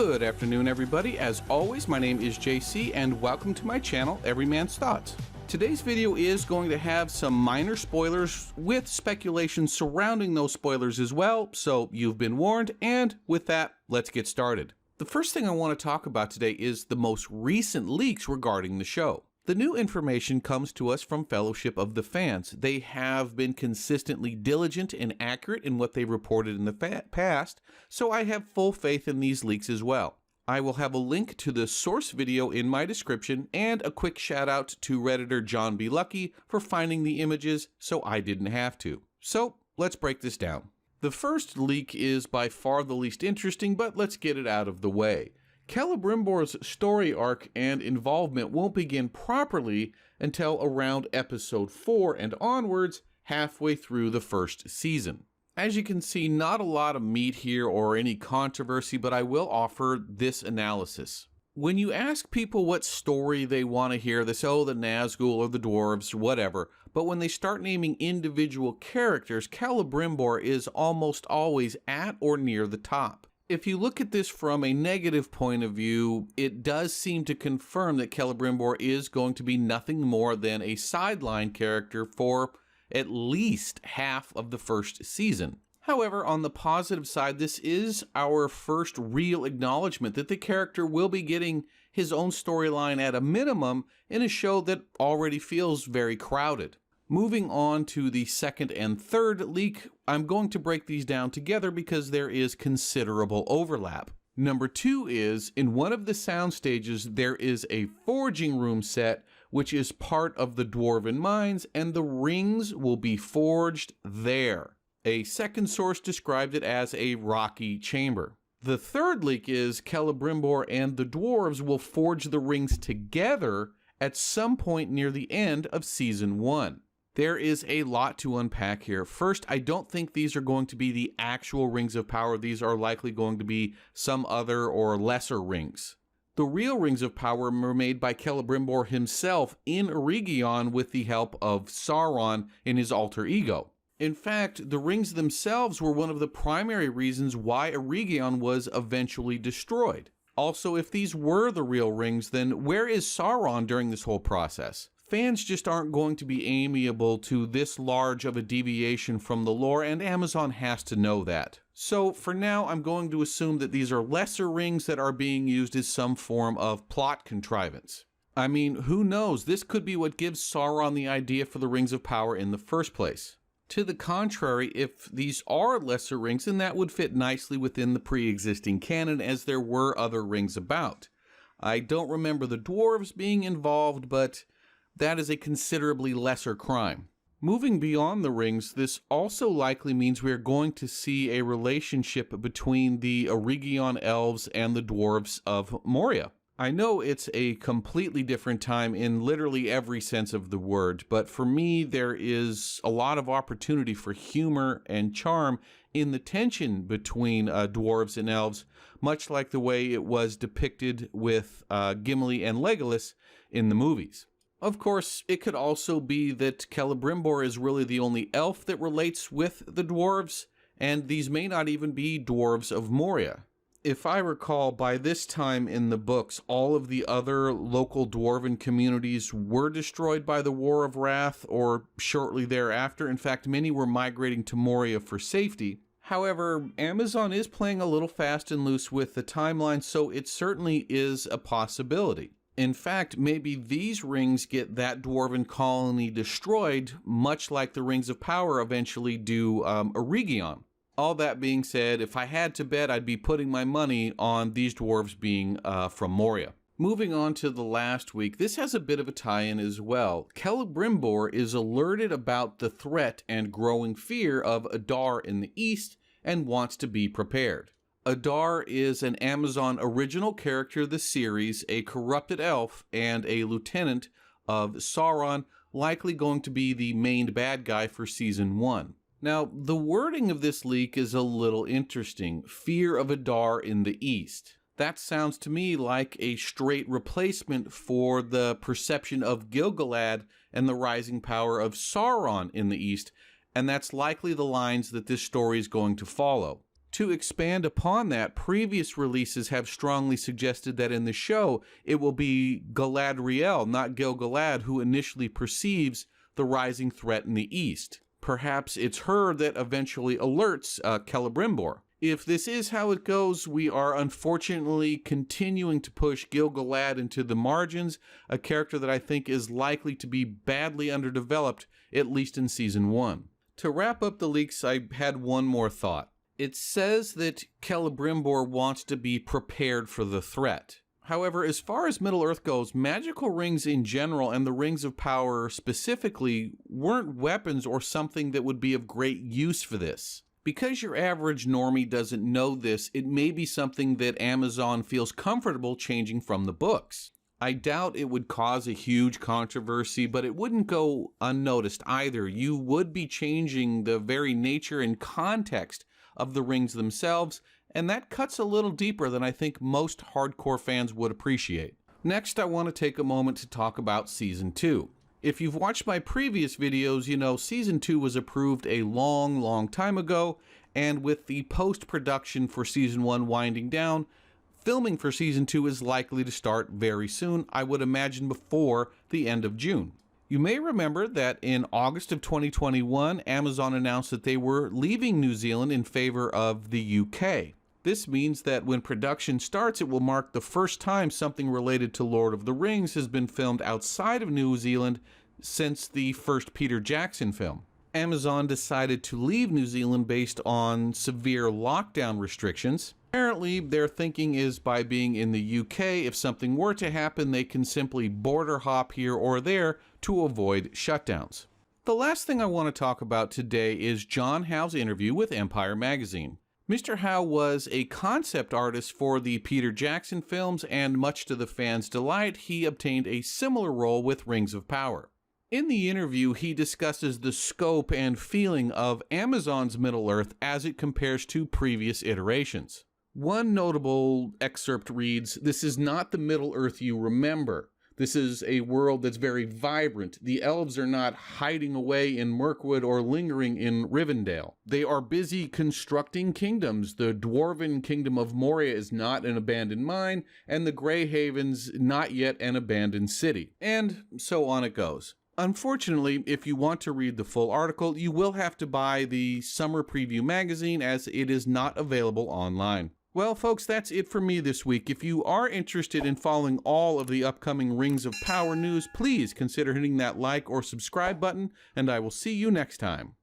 Good afternoon, everybody. As always, my name is JC, and welcome to my channel, Every Man's Thoughts. Today's video is going to have some minor spoilers with speculation surrounding those spoilers as well, so you've been warned, and with that, let's get started. The first thing I want to talk about today is the most recent leaks regarding the show. The new information comes to us from Fellowship of the Fans. They have been consistently diligent and accurate in what they reported in the past, so I have full faith in these leaks as well. I will have a link to the source video in my description and a quick shout out to Redditor John B. Lucky for finding the images so I didn't have to. So let's break this down. The first leak is by far the least interesting, but let's get it out of the way. Celebrimbor's story arc and involvement won't begin properly until around episode 4 and onwards, halfway through the first season. As you can see, not a lot of meat here or any controversy, but I will offer this analysis. When you ask people what story they want to hear, they say, oh, the Nazgul or the dwarves or whatever, but when they start naming individual characters, Celebrimbor is almost always at or near the top. If you look at this from a negative point of view, it does seem to confirm that Celebrimbor is going to be nothing more than a sideline character for at least half of the first season. However, on the positive side, this is our first real acknowledgement that the character will be getting his own storyline at a minimum in a show that already feels very crowded. Moving on to the second and third leak, I'm going to break these down together because there is considerable overlap. Number 2 is, in one of the sound stages, there is a forging room set, which is part of the Dwarven mines, and the rings will be forged there. A second source described it as a rocky chamber. The third leak is Celebrimbor and the dwarves will forge the rings together at some point near the end of season 1. There is a lot to unpack here. First, I don't think these are going to be the actual rings of power. These are likely going to be some other or lesser rings. The real rings of power were made by Celebrimbor himself in Eregion with the help of Sauron in his alter ego. In fact, the rings themselves were one of the primary reasons why Eregion was eventually destroyed. Also, if these were the real rings, then where is Sauron during this whole process? Fans just aren't going to be amiable to this large of a deviation from the lore, and Amazon has to know that. So for now, I'm going to assume that these are lesser rings that are being used as some form of plot contrivance. I mean, who knows? This could be what gives Sauron the idea for the Rings of Power in the first place. To the contrary, if these are lesser rings, then that would fit nicely within the pre-existing canon, as there were other rings about. I don't remember the dwarves being involved, but that is a considerably lesser crime. Moving beyond the rings, this also likely means we are going to see a relationship between the Eregion elves and the dwarves of Moria. I know it's a completely different time in literally every sense of the word, but for me there is a lot of opportunity for humor and charm in the tension between dwarves and elves, much like the way it was depicted with Gimli and Legolas in the movies. Of course, it could also be that Celebrimbor is really the only elf that relates with the dwarves, and these may not even be dwarves of Moria. If I recall, by this time in the books, all of the other local dwarven communities were destroyed by the War of Wrath or shortly thereafter. In fact, many were migrating to Moria for safety. However, Amazon is playing a little fast and loose with the timeline, so it certainly is a possibility. In fact, maybe these rings get that dwarven colony destroyed, much like the Rings of Power eventually do Eregion. All that being said, if I had to bet, I'd be putting my money on these dwarves being from Moria. Moving on to the last week, this has a bit of a tie-in as well. Celebrimbor is alerted about the threat and growing fear of Adar in the east and wants to be prepared. Adar is an Amazon original character of the series, a corrupted elf and a lieutenant of Sauron, likely going to be the main bad guy for season 1. Now, the wording of this leak is a little interesting. Fear of Adar in the east. That sounds to me like a straight replacement for the perception of Gil-galad and the rising power of Sauron in the east, and that's likely the lines that this story is going to follow. To expand upon that, previous releases have strongly suggested that in the show, it will be Galadriel, not Gil-galad, who initially perceives the rising threat in the east. Perhaps it's her that eventually alerts Celebrimbor. If this is how it goes, we are unfortunately continuing to push Gil-galad into the margins, a character that I think is likely to be badly underdeveloped, at least in Season 1. To wrap up the leaks, I had one more thought. It says that Celebrimbor wants to be prepared for the threat. However, as far as Middle-earth goes, magical rings in general and the rings of power specifically weren't weapons or something that would be of great use for this. Because your average normie doesn't know this, it may be something that Amazon feels comfortable changing from the books. I doubt it would cause a huge controversy, but it wouldn't go unnoticed either. You would be changing the very nature and context of the rings themselves, and that cuts a little deeper than I think most hardcore fans would appreciate. Next, I want to take a moment to talk about Season 2. If you've watched my previous videos, you know Season 2 was approved a long time ago, and with the post-production for Season 1 winding down, filming for Season 2 is likely to start very soon, I would imagine before the end of June. You may remember that in August of 2021, Amazon announced that they were leaving New Zealand in favor of the UK. This means that when production starts, it will mark the first time something related to Lord of the Rings has been filmed outside of New Zealand since the first Peter Jackson film. Amazon decided to leave New Zealand based on severe lockdown restrictions. Apparently, their thinking is by being in the UK, if something were to happen, they can simply border hop here or there to avoid shutdowns. The last thing I want to talk about today is John Howe's interview with Empire Magazine. Mr. Howe was a concept artist for the Peter Jackson films, and much to the fans' delight, he obtained a similar role with Rings of Power. In the interview, he discusses the scope and feeling of Amazon's Middle-earth as it compares to previous iterations. One notable excerpt reads, "This is not the Middle-earth you remember. This is a world that's very vibrant. The elves are not hiding away in Mirkwood or lingering in Rivendell. They are busy constructing kingdoms. The dwarven kingdom of Moria is not an abandoned mine, and the Greyhaven's not yet an abandoned city." And so on it goes. Unfortunately, if you want to read the full article, you will have to buy the Summer Preview magazine as it is not available online. Well, folks, that's it for me this week. If you are interested in following all of the upcoming Rings of Power news, please consider hitting that like or subscribe button, and I will see you next time.